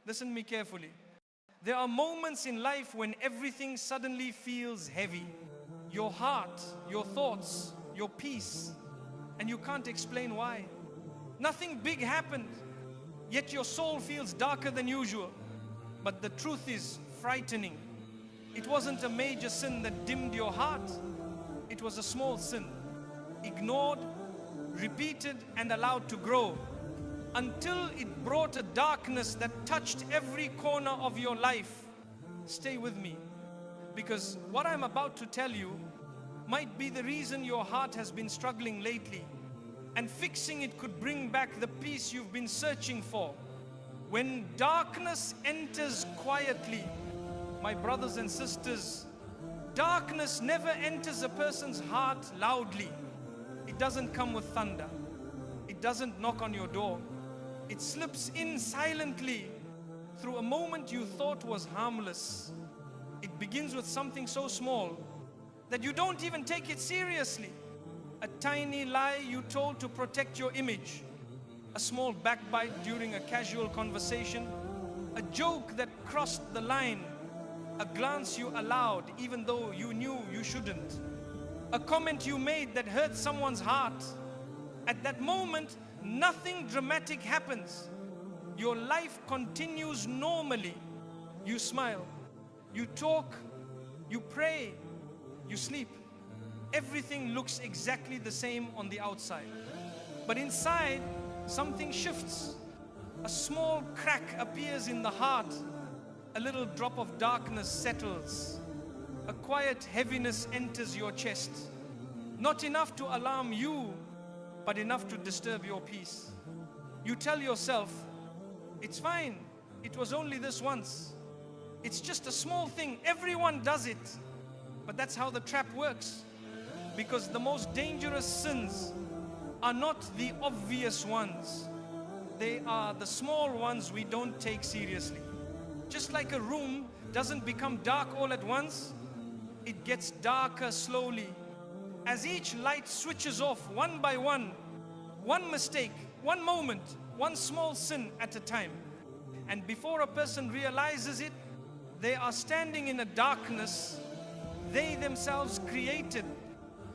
Listen to me carefully. There are moments in life when everything suddenly feels heavy. Your heart, your thoughts, your peace, and you can't explain why. Nothing big happened, yet your soul feels darker than usual. But the truth is frightening. It wasn't a major sin that dimmed your heart. It was a small sin, ignored, repeated, and allowed to grow, until it brought a darkness that touched every corner of your life. Stay with me, because what I'm about to tell you might be the reason your heart has been struggling lately, and fixing it could bring back the peace you've been searching for. When darkness enters quietly, my brothers and sisters, darkness never enters a person's heart loudly. It doesn't come with thunder. It doesn't knock on your door. It slips in silently through a moment you thought was harmless. It begins with something so small that you don't even take it seriously. A tiny lie you told to protect your image. A small backbite during a casual conversation. A joke that crossed the line. A glance you allowed even though you knew you shouldn't. A comment you made that hurt someone's heart. At that moment, nothing dramatic happens. Your life continues normally. You smile, you talk, you pray, you sleep. Everything looks exactly the same on the outside. But inside, something shifts. A small crack appears in the heart. A little drop of darkness settles. A quiet heaviness enters your chest. Not enough to alarm you, but enough to disturb your peace. You tell yourself, it's fine, it was only this once. It's just a small thing, everyone does it. But that's how the trap works. Because the most dangerous sins are not the obvious ones. They are the small ones we don't take seriously. Just like a room doesn't become dark all at once, it gets darker slowly. As each light switches off one by one mistake, one moment, one small sin at a time. And before a person realizes it, they are standing in a darkness they themselves created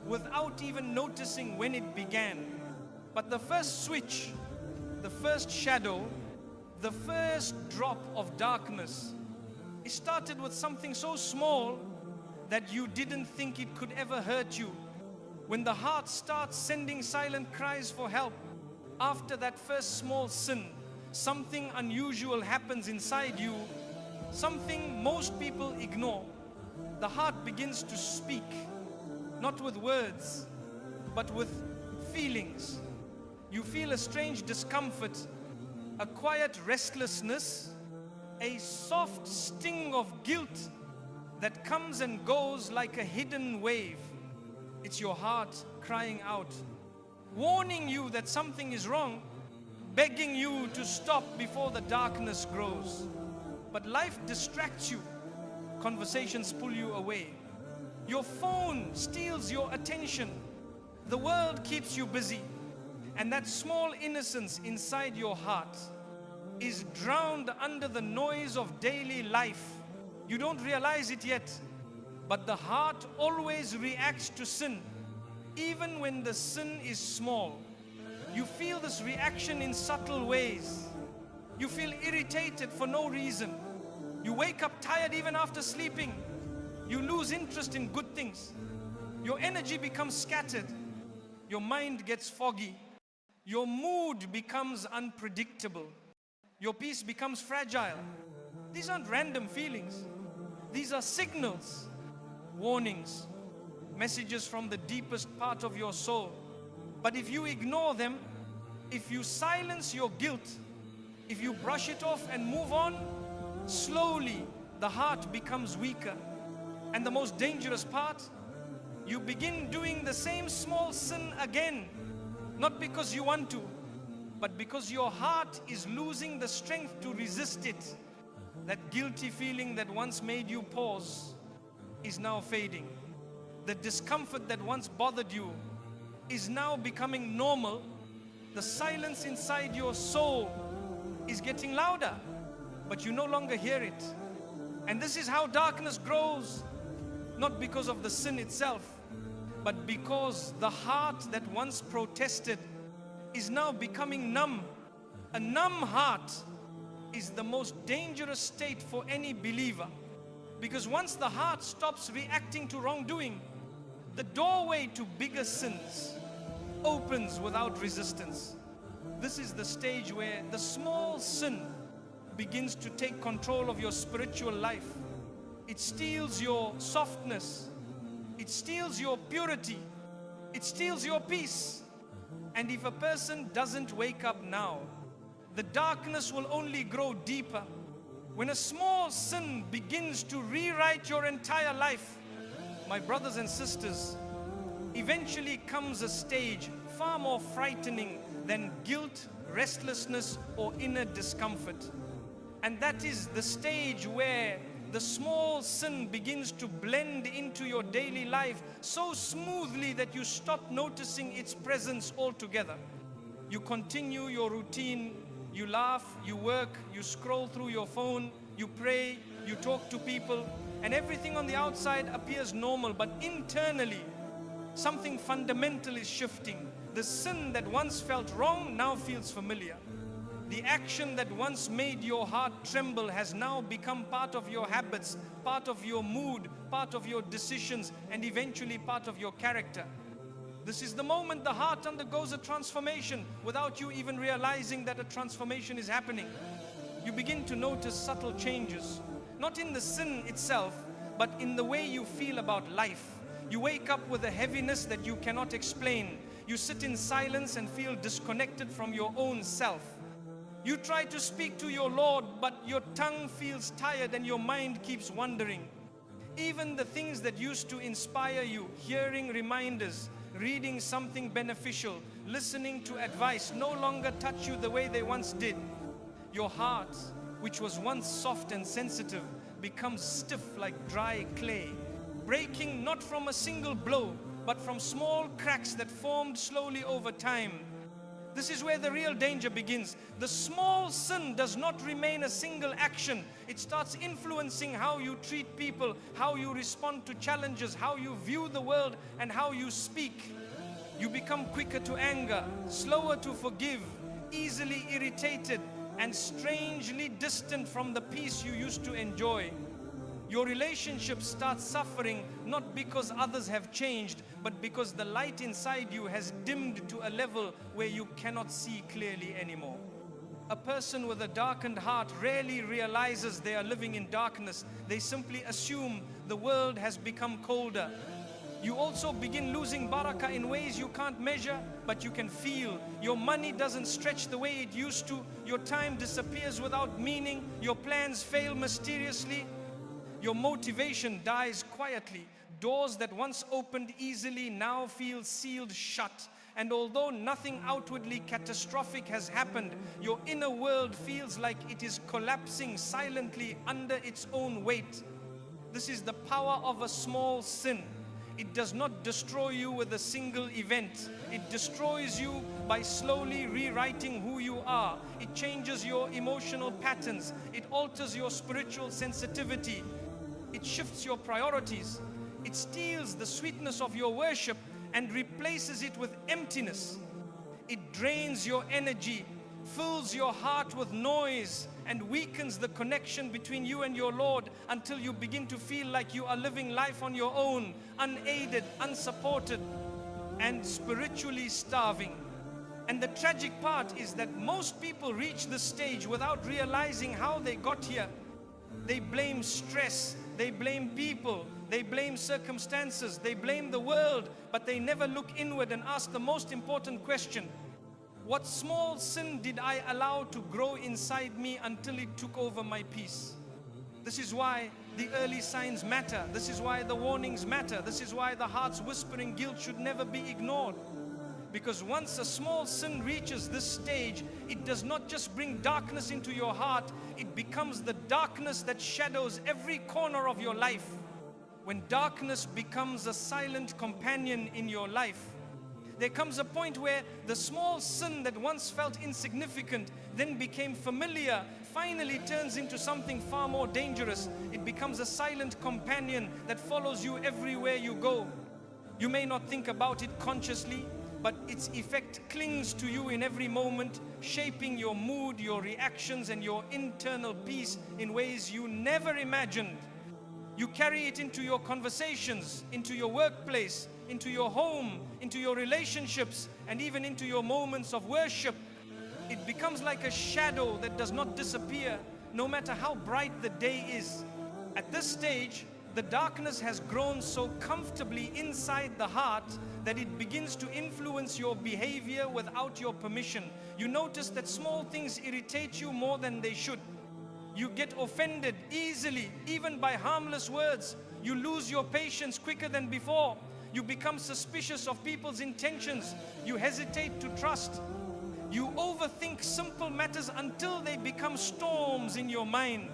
without even noticing when it began. But the first switch, the first shadow, the first drop of darkness, it started with something so small that you didn't think it could ever hurt you. When the heart starts sending silent cries for help, after that first small sin, something unusual happens inside you, something most people ignore. The heart begins to speak, not with words, but with feelings. You feel a strange discomfort, a quiet restlessness, a soft sting of guilt that comes and goes like a hidden wave. It's your heart crying out, warning you that something is wrong, begging you to stop before the darkness grows. But life distracts you. Conversations pull you away. Your phone steals your attention. The world keeps you busy. And that small innocence inside your heart is drowned under the noise of daily life. You don't realize it yet, but the heart always reacts to sin, even when the sin is small. You feel this reaction in subtle ways. You feel irritated for no reason. You wake up tired even after sleeping. You lose interest in good things. Your energy becomes scattered. Your mind gets foggy. Your mood becomes unpredictable. Your peace becomes fragile. These aren't random feelings. These are signals, warnings, messages from the deepest part of your soul. But if you ignore them, if you silence your guilt, if you brush it off and move on, slowly the heart becomes weaker. And the most dangerous part, you begin doing the same small sin again, not because you want to, but because your heart is losing the strength to resist it. That guilty feeling that once made you pause is now fading. The discomfort that once bothered you is now becoming normal. The silence inside your soul is getting louder. but you no longer hear it. And this is how darkness grows, not because of the sin itself, but because the heart that once protested is now becoming numb. A numb heart is the most dangerous state for any believer, because once the heart stops reacting to wrongdoing, the doorway to bigger sins opens without resistance. This is the stage where the small sin begins to take control of your spiritual life. It steals your softness, it steals your purity, it steals your peace. And if a person doesn't wake up now, the darkness will only grow deeper. When a small sin begins to rewrite your entire life, my brothers and sisters, eventually comes a stage far more frightening than guilt, restlessness, or inner discomfort. And that is the stage where the small sin begins to blend into your daily life so smoothly that you stop noticing its presence altogether. You continue your routine, you laugh, you work, you scroll through your phone, you pray, you talk to people, and everything on the outside appears normal, but internally, something fundamental is shifting. The sin that once felt wrong now feels familiar. The action that once made your heart tremble has now become part of your habits, part of your mood, part of your decisions, and eventually part of your character. This is the moment the heart undergoes a transformation without you even realizing that a transformation is happening. You begin to notice subtle changes, not in the sin itself, but in the way you feel about life. You wake up with a heaviness that you cannot explain. You sit in silence and feel disconnected from your own self. You try to speak to your Lord, but your tongue feels tired and your mind keeps wandering. Even the things that used to inspire you, hearing reminders, reading something beneficial, listening to advice, no longer touch you the way they once did. Your heart, which was once soft and sensitive, becomes stiff like dry clay, breaking not from a single blow, but from small cracks that formed slowly over time. This is where the real danger begins. The small sin does not remain a single action. It starts influencing how you treat people, how you respond to challenges, how you view the world, and how you speak. You become quicker to anger, slower to forgive, easily irritated, and strangely distant from the peace you used to enjoy. Your relationship starts suffering not because others have changed, but because the light inside you has dimmed to a level where you cannot see clearly anymore. A person with a darkened heart rarely realizes they are living in darkness. They simply assume the world has become colder. You also begin losing barakah in ways you can't measure, but you can feel. Your money doesn't stretch the way it used to. Your time disappears without meaning. Your plans fail mysteriously. Your motivation dies quietly. Doors that once opened easily now feel sealed shut. And although nothing outwardly catastrophic has happened, your inner world feels like it is collapsing silently under its own weight. This is the power of a small sin. It does not destroy you with a single event. It destroys you by slowly rewriting who you are. It changes your emotional patterns. It alters your spiritual sensitivity. It shifts your priorities. It steals the sweetness of your worship and replaces it with emptiness. It drains your energy, fills your heart with noise, and weakens the connection between you and your Lord until you begin to feel like you are living life on your own, unaided, unsupported, and spiritually starving. And the tragic part is that most people reach this stage without realizing how they got here. They blame stress, they blame people, they blame circumstances, they blame the world, but they never look inward and ask the most important question: what small sin did I allow to grow inside me until it took over my peace? This is why the early signs matter. This is why the warnings matter. This is why the heart's whispering guilt should never be ignored. Because once a small sin reaches this stage, it does not just bring darkness into your heart, it becomes the darkness that shadows every corner of your life. When darkness becomes a silent companion in your life, there comes a point where the small sin that once felt insignificant then became familiar, finally turns into something far more dangerous. It becomes a silent companion that follows you everywhere you go. You may not think about it consciously, but its effect clings to you in every moment, shaping your mood, your reactions, and your internal peace in ways you never imagined. You carry it into your conversations, into your workplace, into your home, into your relationships, and even into your moments of worship. It becomes like a shadow that does not disappear, no matter how bright the day is. At this stage, the darkness has grown so comfortably inside the heart that it begins to influence your behavior without your permission. You notice that small things irritate you more than they should. You get offended easily, even by harmless words. You lose your patience quicker than before. You become suspicious of people's intentions. You hesitate to trust. You overthink simple matters until they become storms in your mind.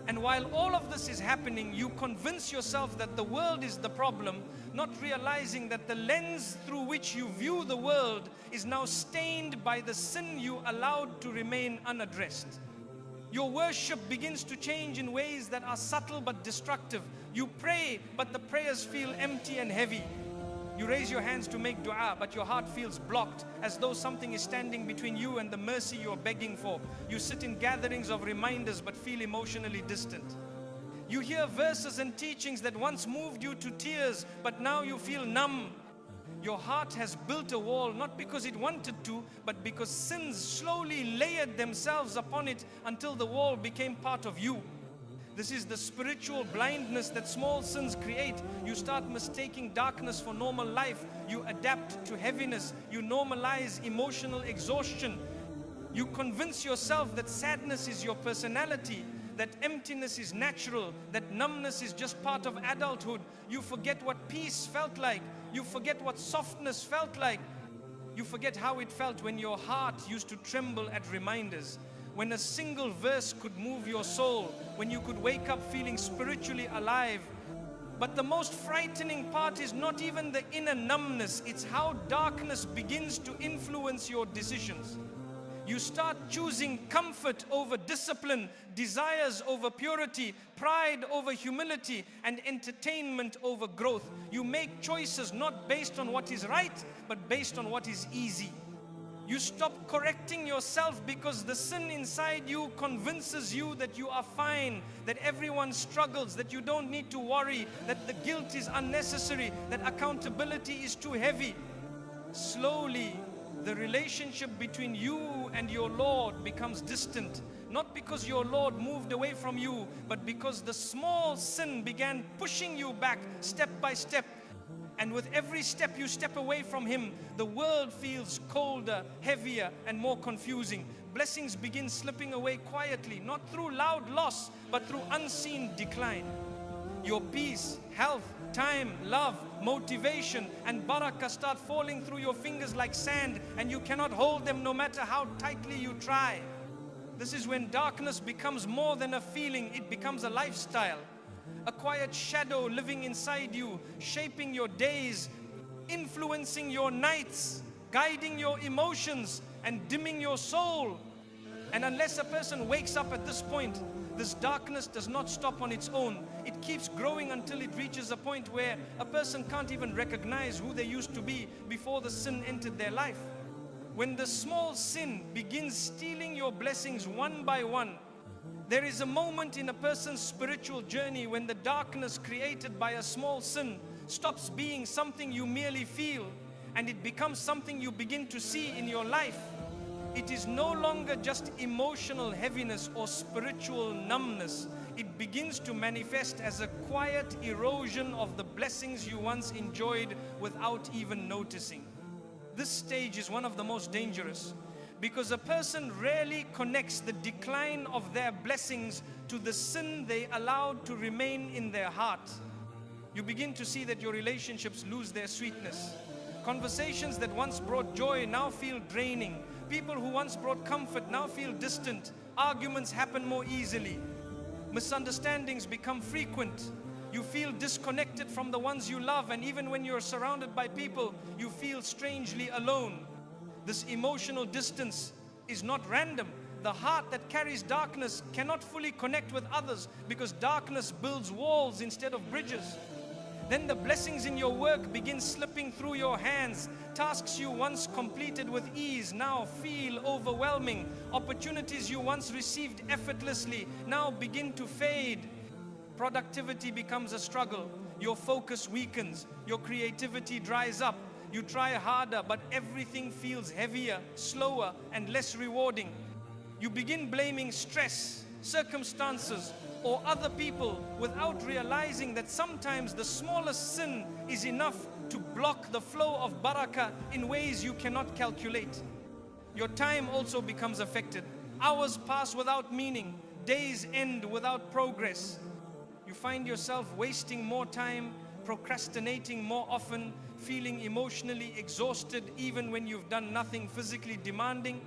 And while all of this is happening, you convince yourself that the world is the problem, not realizing that the lens through which you view the world is now stained by the sin you allowed to remain unaddressed. Your worship begins to change in ways that are subtle but destructive. You pray, but the prayers feel empty and heavy. You raise your hands to make dua, but your heart feels blocked, as though something is standing between you and the mercy you are begging for. You sit in gatherings of reminders, but feel emotionally distant. You hear verses and teachings that once moved you to tears, but now you feel numb. Your heart has built a wall, not because it wanted to, but because sins slowly layered themselves upon it until the wall became part of you. This is the spiritual blindness that small sins create. You start mistaking darkness for normal life. You adapt to heaviness. You normalize emotional exhaustion. You convince yourself that sadness is your personality, that emptiness is natural, that numbness is just part of adulthood. You forget what peace felt like. You forget what softness felt like. You forget how it felt when your heart used to tremble at reminders, when a single verse could move your soul, when you could wake up feeling spiritually alive. But the most frightening part is not even the inner numbness, it's how darkness begins to influence your decisions. You start choosing comfort over discipline, desires over purity, pride over humility, and entertainment over growth. You make choices not based on what is right, but based on what is easy. You stop correcting yourself because the sin inside you convinces you that you are fine, that everyone struggles, that you don't need to worry, that the guilt is unnecessary, that accountability is too heavy. Slowly, the relationship between you and your Lord becomes distant, not because your Lord moved away from you, but because the small sin began pushing you back step by step. And with every step you step away from Him, the world feels colder, heavier, and more confusing. Blessings begin slipping away quietly, not through loud loss, but through unseen decline. Your peace, health, time, love, motivation, and barakah start falling through your fingers like sand, and you cannot hold them no matter how tightly you try. This is when darkness becomes more than a feeling, it becomes a lifestyle. A quiet shadow living inside you, shaping your days, influencing your nights, guiding your emotions, and dimming your soul. And unless a person wakes up at this point, this darkness does not stop on its own. It keeps growing until it reaches a point where a person can't even recognize who they used to be before the sin entered their life. When the small sin begins stealing your blessings one by one, there is a moment in a person's spiritual journey when the darkness created by a small sin stops being something you merely feel, and it becomes something you begin to see in your life. It is no longer just emotional heaviness or spiritual numbness. It begins to manifest as a quiet erosion of the blessings you once enjoyed without even noticing. This stage is one of the most dangerous, because a person rarely connects the decline of their blessings to the sin they allowed to remain in their heart. You begin to see that your relationships lose their sweetness. Conversations that once brought joy now feel draining. People who once brought comfort now feel distant. Arguments happen more easily. Misunderstandings become frequent. You feel disconnected from the ones you love, and even when you're surrounded by people, you feel strangely alone. This emotional distance is not random. The heart that carries darkness cannot fully connect with others because darkness builds walls instead of bridges. Then the blessings in your work begin slipping through your hands. Tasks you once completed with ease now feel overwhelming. Opportunities you once received effortlessly now begin to fade. Productivity becomes a struggle. Your focus weakens. Your creativity dries up. You try harder, but everything feels heavier, slower, and less rewarding. You begin blaming stress, circumstances, or other people without realizing that sometimes the smallest sin is enough to block the flow of barakah in ways you cannot calculate. Your time also becomes affected. Hours pass without meaning. Days end without progress. You find yourself wasting more time, procrastinating more often, feeling emotionally exhausted even when you've done nothing physically demanding.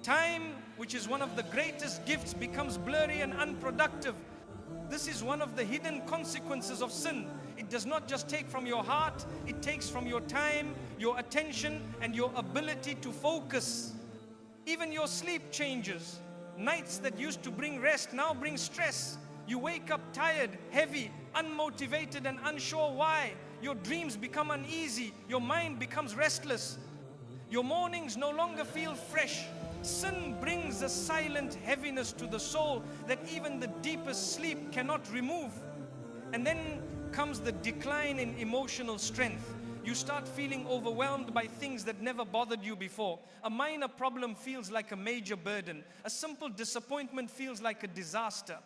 Time, which is one of the greatest gifts, becomes blurry and unproductive. This is one of the hidden consequences of sin. It does not just take from your heart, it takes from your time, your attention, and your ability to focus. Even your sleep changes. Nights that used to bring rest now bring stress. You wake up tired, heavy, unmotivated, and unsure why. Your dreams become uneasy. Your mind becomes restless. Your mornings no longer feel fresh. Sin brings a silent heaviness to the soul that even the deepest sleep cannot remove. And then comes the decline in emotional strength. You start feeling overwhelmed by things that never bothered you before. A minor problem feels like a major burden. A simple disappointment feels like a disaster.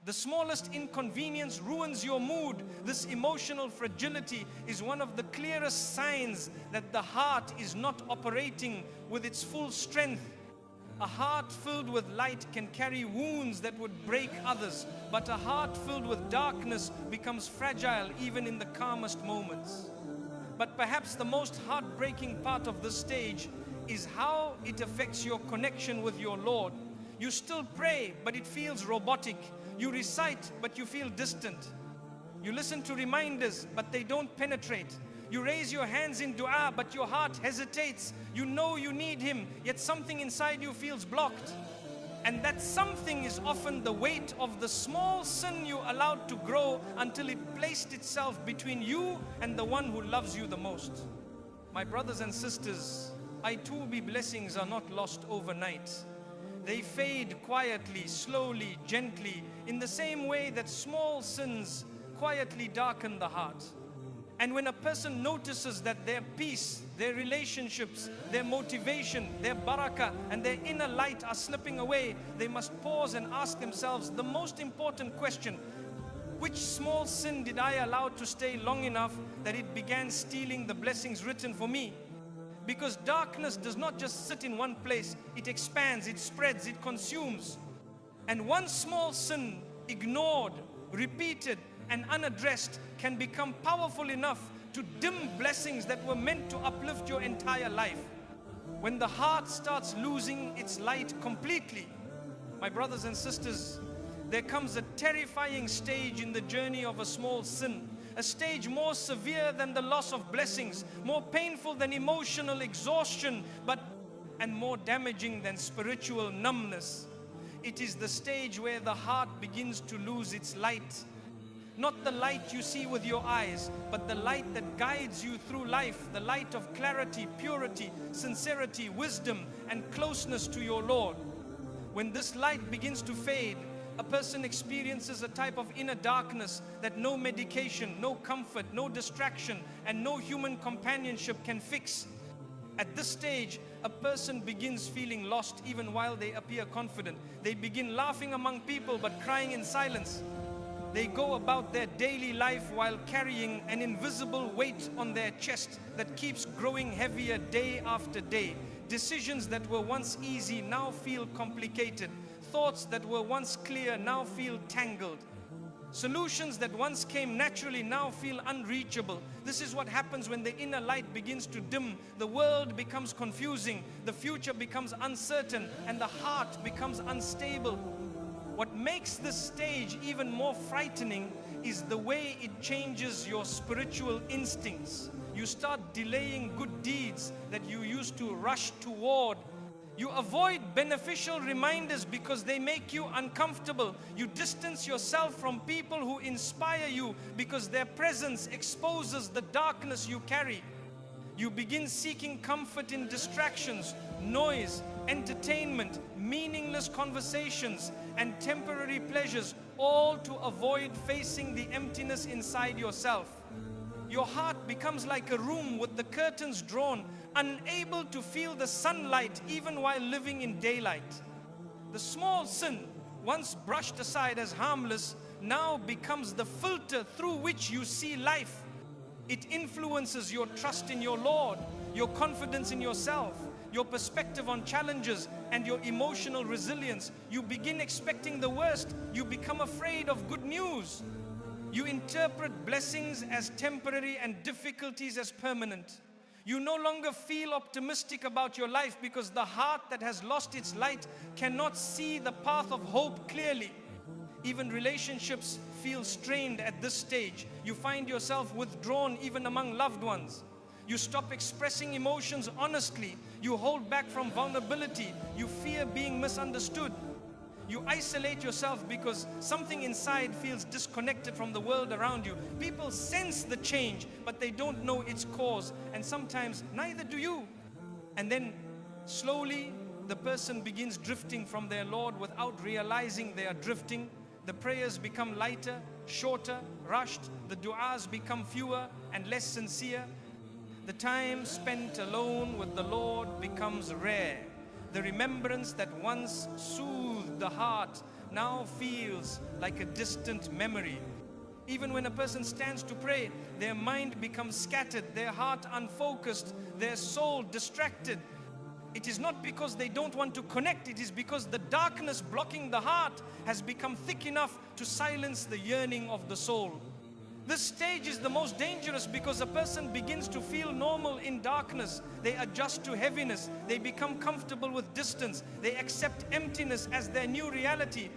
The smallest inconvenience ruins your mood. This emotional fragility is one of the clearest signs that the heart is not operating with its full strength. A heart filled with light can carry wounds that would break others, but a heart filled with darkness becomes fragile even in the calmest moments. But perhaps the most heartbreaking part of this stage is how it affects your connection with your Lord. You still pray, but it feels robotic. You recite, but you feel distant. You listen to reminders, but they don't penetrate. You raise your hands in dua, but your heart hesitates. You know you need Him, yet something inside you feels blocked. And that something is often the weight of the small sin you allowed to grow until it placed itself between you and the one who loves you the most. My brothers and sisters, I2B blessings are not lost overnight. They fade quietly, slowly, gently, in the same way that small sins quietly darken the heart. And when a person notices that their peace, their relationships, their motivation, their barakah, and their inner light are slipping away, they must pause and ask themselves the most important question: which small sin did I allow to stay long enough that it began stealing the blessings written for me? Because darkness does not just sit in one place, it expands, it spreads, it consumes. And one small sin, ignored, repeated, and unaddressed, can become powerful enough to dim blessings that were meant to uplift your entire life. When the heart starts losing its light completely, my brothers and sisters, there comes a terrifying stage in the journey of a small sin. A stage more severe than the loss of blessings, more painful than emotional exhaustion, and more damaging than spiritual numbness. It is the stage where the heart begins to lose its light. Not the light you see with your eyes, but the light that guides you through life, the light of clarity, purity, sincerity, wisdom, and closeness to your Lord. When this light begins to fade, a person experiences a type of inner darkness that no medication, no comfort, no distraction, and no human companionship can fix. At this stage, a person begins feeling lost even while they appear confident. They begin laughing among people but crying in silence. They go about their daily life while carrying an invisible weight on their chest that keeps growing heavier day after day. Decisions that were once easy now feel complicated. Thoughts that were once clear now feel tangled. Solutions that once came naturally now feel unreachable. This is what happens when the inner light begins to dim. The world becomes confusing, the future becomes uncertain, and the heart becomes unstable. What makes this stage even more frightening is the way it changes your spiritual instincts. You start delaying good deeds that you used to rush toward. You avoid beneficial reminders because they make you uncomfortable. You distance yourself from people who inspire you because their presence exposes the darkness you carry. You begin seeking comfort in distractions, noise, entertainment, meaningless conversations, and temporary pleasures, all to avoid facing the emptiness inside yourself. Your heart becomes like a room with the curtains drawn, unable to feel the sunlight even while living in daylight. The small sin, once brushed aside as harmless, now becomes the filter through which you see life. It influences your trust in your Lord, your confidence in yourself, your perspective on challenges, and your emotional resilience. You begin expecting the worst. You become afraid of good news. You interpret blessings as temporary and difficulties as permanent. You no longer feel optimistic about your life because the heart that has lost its light cannot see the path of hope clearly. Even relationships feel strained at this stage. You find yourself withdrawn even among loved ones. You stop expressing emotions honestly. You hold back from vulnerability. You fear being misunderstood. You isolate yourself because something inside feels disconnected from the world around you. People sense the change, but they don't know its cause, and sometimes neither do you. And then slowly the person begins drifting from their Lord without realizing they are drifting. The prayers become lighter, shorter, rushed. The du'as become fewer and less sincere. The time spent alone with the Lord becomes rare. The remembrance that once soothed the heart now feels like a distant memory. Even when a person stands to pray, their mind becomes scattered, their heart unfocused, their soul distracted. It is not because they don't want to connect, it is because the darkness blocking the heart has become thick enough to silence the yearning of the soul. This stage is the most dangerous because a person begins to feel normal in darkness. They adjust to heaviness. They become comfortable with distance. They accept emptiness as their new reality.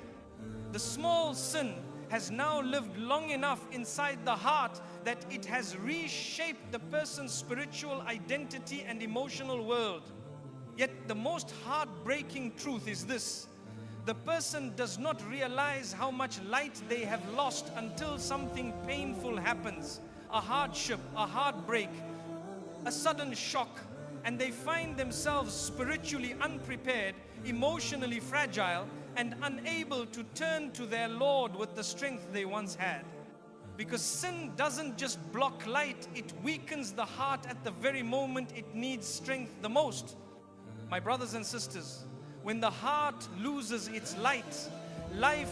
The small sin has now lived long enough inside the heart that it has reshaped the person's spiritual identity and emotional world. Yet the most heartbreaking truth is this: the person does not realize how much light they have lost until something painful happens. A hardship, a heartbreak, a sudden shock, and they find themselves spiritually unprepared, emotionally fragile, and unable to turn to their Lord with the strength they once had. Because sin doesn't just block light, it weakens the heart at the very moment it needs strength the most. My brothers and sisters, when the heart loses its light, life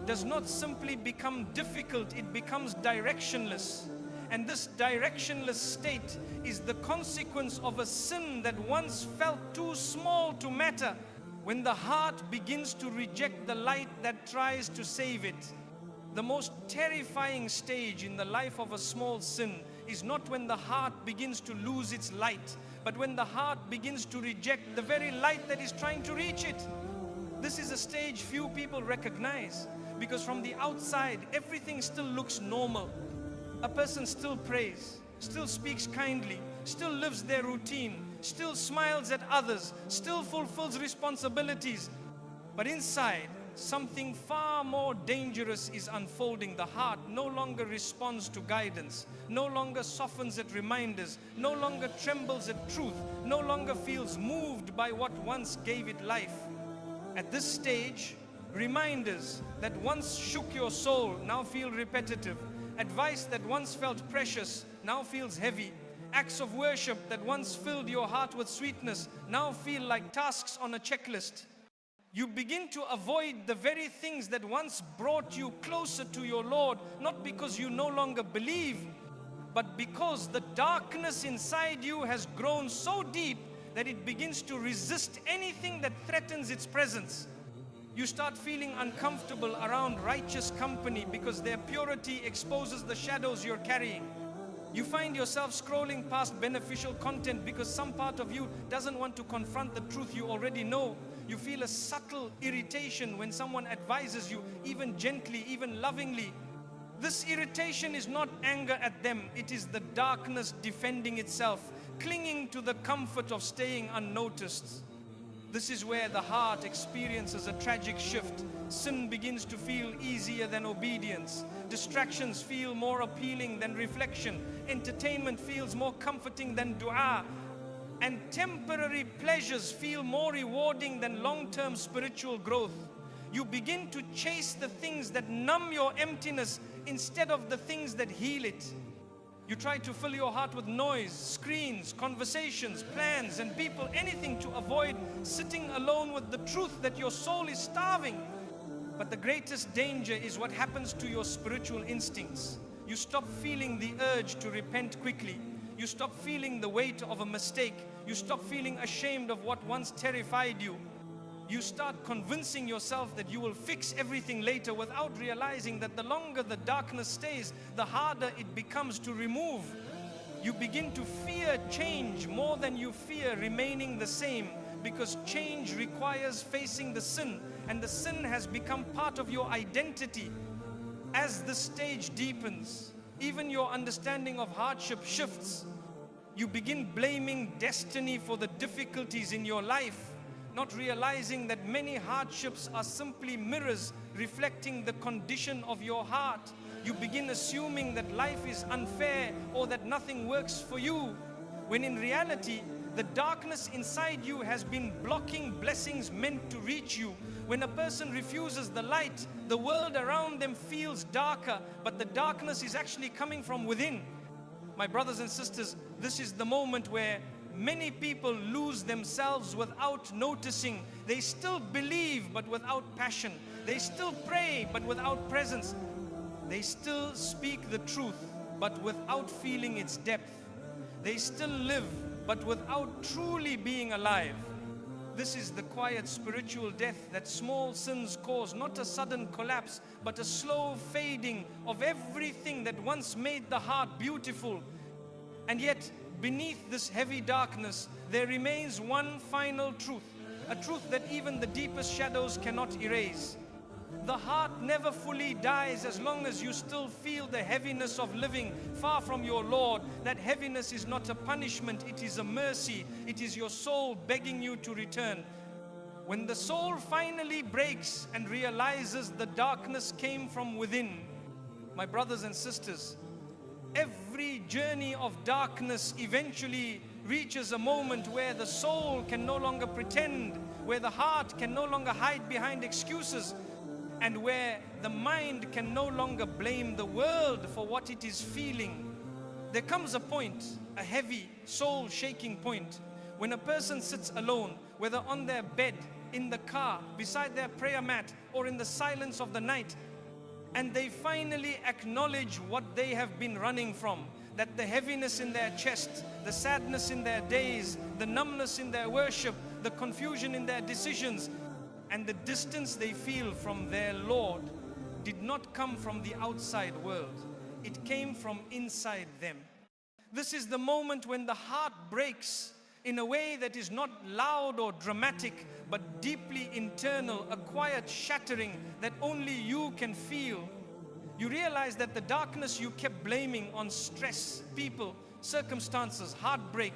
does not simply become difficult, it becomes directionless. And this directionless state is the consequence of a sin that once felt too small to matter. When the heart begins to reject the light that tries to save it, the most terrifying stage in the life of a small sin is not when the heart begins to lose its light, but when the heart begins to reject the very light that is trying to reach it. This is a stage few people recognize, because from the outside, everything still looks normal. A person still prays, still speaks kindly, still lives their routine, still smiles at others, still fulfills responsibilities. But inside, something far more dangerous is unfolding. The heart no longer responds to guidance, no longer softens at reminders, no longer trembles at truth, no longer feels moved by what once gave it life. At this stage, reminders that once shook your soul now feel repetitive. Advice that once felt precious now feels heavy. Acts of worship that once filled your heart with sweetness now feel like tasks on a checklist. You begin to avoid the very things that once brought you closer to your Lord, not because you no longer believe, but because the darkness inside you has grown so deep that it begins to resist anything that threatens its presence. You start feeling uncomfortable around righteous company because their purity exposes the shadows you're carrying. You find yourself scrolling past beneficial content because some part of you doesn't want to confront the truth you already know. You feel a subtle irritation when someone advises you, even gently, even lovingly. This irritation is not anger at them, it is the darkness defending itself, clinging to the comfort of staying unnoticed. This is where the heart experiences a tragic shift. Sin begins to feel easier than obedience. Distractions feel more appealing than reflection. Entertainment feels more comforting than dua. And temporary pleasures feel more rewarding than long-term spiritual growth. You begin to chase the things that numb your emptiness instead of the things that heal it. You try to fill your heart with noise, screens, conversations, plans, and people, anything to avoid sitting alone with the truth that your soul is starving. But the greatest danger is what happens to your spiritual instincts. You stop feeling the urge to repent quickly. You stop feeling the weight of a mistake. You stop feeling ashamed of what once terrified you. You start convincing yourself that you will fix everything later without realizing that the longer the darkness stays, the harder it becomes to remove. You begin to fear change more than you fear remaining the same, because change requires facing the sin, and the sin has become part of your identity. As the stage deepens, even your understanding of hardship shifts. You begin blaming destiny for the difficulties in your life, not realizing that many hardships are simply mirrors reflecting the condition of your heart. You begin assuming that life is unfair or that nothing works for you, when in reality, the darkness inside you has been blocking blessings meant to reach you. When a person refuses the light, the world around them feels darker, but the darkness is actually coming from within. My brothers and sisters, this is the moment where many people lose themselves without noticing. They still believe but without passion. They still pray but without presence. They still speak the truth but without feeling its depth. They still live but without truly being alive. This is the quiet spiritual death that small sins cause, not a sudden collapse, but a slow fading of everything that once made the heart beautiful. And yet, beneath this heavy darkness, there remains one final truth, a truth that even the deepest shadows cannot erase. The heart never fully dies as long as you still feel the heaviness of living far from your Lord. That heaviness is not a punishment, it is a mercy. It is your soul begging you to return. When the soul finally breaks and realizes the darkness came from within, my brothers and sisters, every journey of darkness eventually reaches a moment where the soul can no longer pretend, where the heart can no longer hide behind excuses, and where the mind can no longer blame the world for what it is feeling. There comes a point, a heavy, soul-shaking point, when a person sits alone, whether on their bed, in the car, beside their prayer mat, or in the silence of the night, and they finally acknowledge what they have been running from. That the heaviness in their chest, the sadness in their days, the numbness in their worship, the confusion in their decisions, and the distance they feel from their Lord did not come from the outside world. It came from inside them. This is the moment when the heart breaks in a way that is not loud or dramatic, but deeply internal, a quiet shattering that only you can feel. You realize that the darkness you kept blaming on stress, people, circumstances, heartbreak,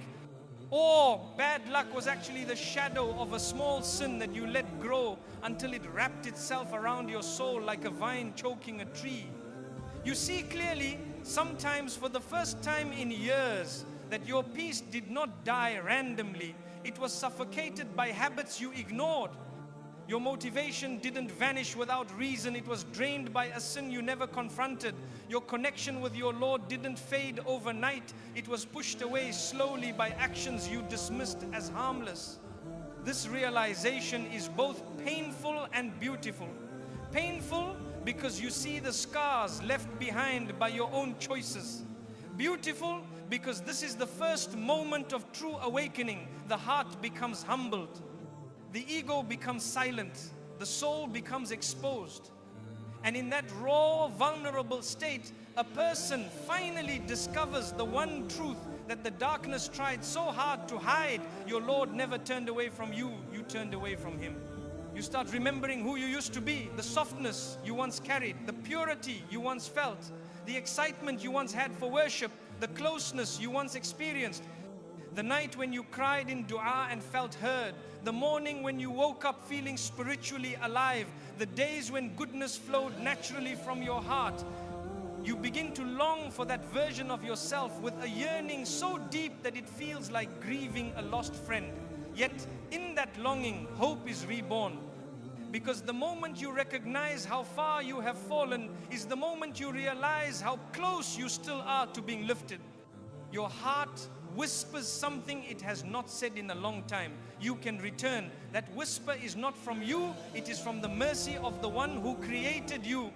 or bad luck was actually the shadow of a small sin that you let grow until it wrapped itself around your soul like a vine choking a tree. You see clearly, sometimes for the first time in years, that your peace did not die randomly. It was suffocated by habits you ignored. Your motivation didn't vanish without reason. It was drained by a sin you never confronted. Your connection with your Lord didn't fade overnight. It was pushed away slowly by actions you dismissed as harmless. This realization is both painful and beautiful. Painful because you see the scars left behind by your own choices. Beautiful because this is the first moment of true awakening. The heart becomes humbled. The ego becomes silent. The soul becomes exposed. And in that raw, vulnerable state, a person finally discovers the one truth that the darkness tried so hard to hide. Your Lord never turned away from you. You turned away from Him. You start remembering who you used to be, the softness you once carried, the purity you once felt, the excitement you once had for worship, the closeness you once experienced. The night when you cried in dua and felt heard. The morning when you woke up feeling spiritually alive. The days when goodness flowed naturally from your heart. You begin to long for that version of yourself with a yearning so deep that it feels like grieving a lost friend. Yet in that longing, hope is reborn. Because the moment you recognize how far you have fallen is the moment you realize how close you still are to being lifted. Your heart whispers something it has not said in a long time. You can return. That whisper is not from you, it is from the mercy of the one who created you.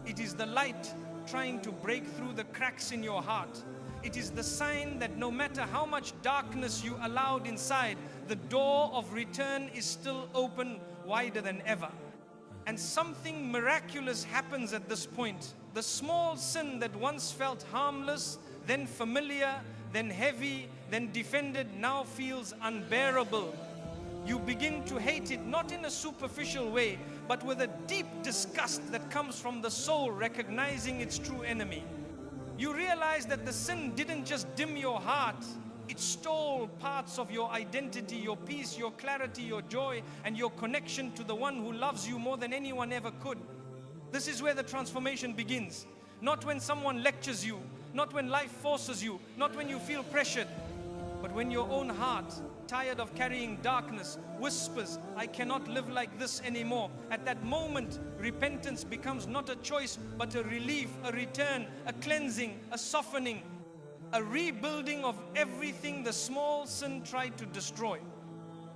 It is the light trying to break through the cracks in your heart. It is the sign that no matter how much darkness you allowed inside, the door of return is still open wider than ever. And something miraculous happens at this point. The small sin that once felt harmless, then familiar, then heavy, then defended, now feels unbearable. You begin to hate it, not in a superficial way, but with a deep disgust that comes from the soul recognizing its true enemy. You realize that the sin didn't just dim your heart, it stole parts of your identity, your peace, your clarity, your joy, and your connection to the one who loves you more than anyone ever could. This is where the transformation begins. Not when someone lectures you, not when life forces you, not when you feel pressured, but when your own heart, tired of carrying darkness, whispers, I cannot live like this anymore. At that moment, repentance becomes not a choice, but a relief, a return, a cleansing, a softening, a rebuilding of everything the small sin tried to destroy.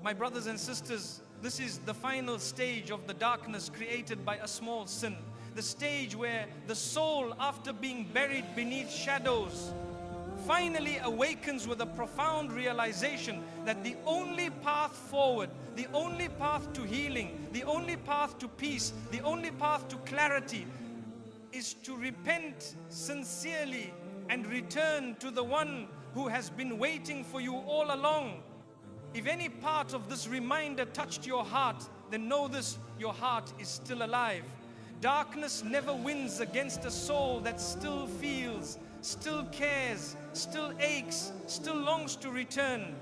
My brothers and sisters, this is the final stage of the darkness created by a small sin. The stage where the soul, after being buried beneath shadows, finally awakens with a profound realization that the only path forward, the only path to healing, the only path to peace, the only path to clarity is to repent sincerely and return to the one who has been waiting for you all along. If any part of this reminder touched your heart, then know this, your heart is still alive. Darkness never wins against a soul that still feels, still cares, still aches, still longs to return.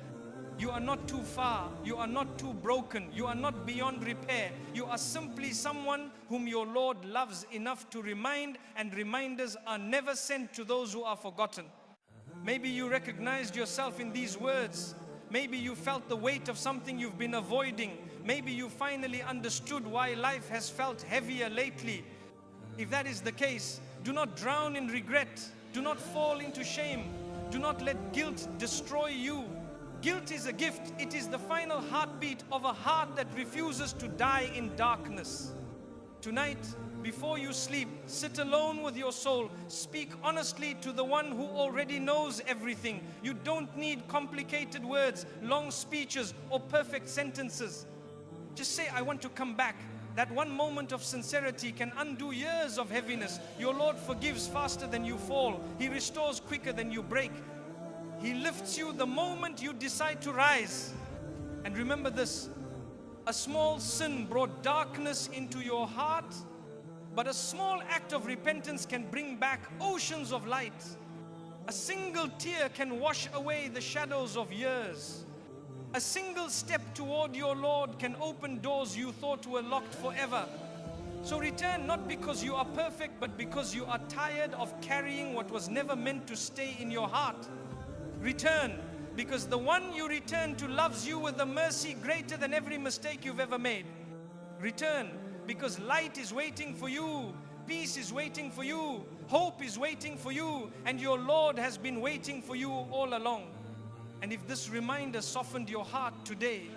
You are not too far, you are not too broken, you are not beyond repair. You are simply someone whom your Lord loves enough to remind, and reminders are never sent to those who are forgotten. Maybe you recognized yourself in these words. Maybe you felt the weight of something you've been avoiding. Maybe you finally understood why life has felt heavier lately. If that is the case, do not drown in regret. Do not fall into shame. Do not let guilt destroy you. Guilt is a gift. It is the final heartbeat of a heart that refuses to die in darkness. Tonight, before you sleep, sit alone with your soul. Speak honestly to the one who already knows everything. You don't need complicated words, long speeches, or perfect sentences. Just say, I want to come back. That one moment of sincerity can undo years of heaviness. Your Lord forgives faster than you fall. He restores quicker than you break. He lifts you the moment you decide to rise. And remember this, a small sin brought darkness into your heart, but a small act of repentance can bring back oceans of light. A single tear can wash away the shadows of years. A single step toward your Lord can open doors you thought were locked forever. So return not because you are perfect, but because you are tired of carrying what was never meant to stay in your heart. Return because the one you return to loves you with a mercy greater than every mistake you've ever made. Return because light is waiting for you, peace is waiting for you, hope is waiting for you, and your Lord has been waiting for you all along. And if this reminder softened your heart today,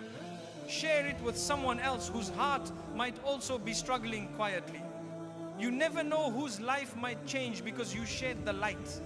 share it with someone else whose heart might also be struggling quietly. You never know whose life might change because you shared the light.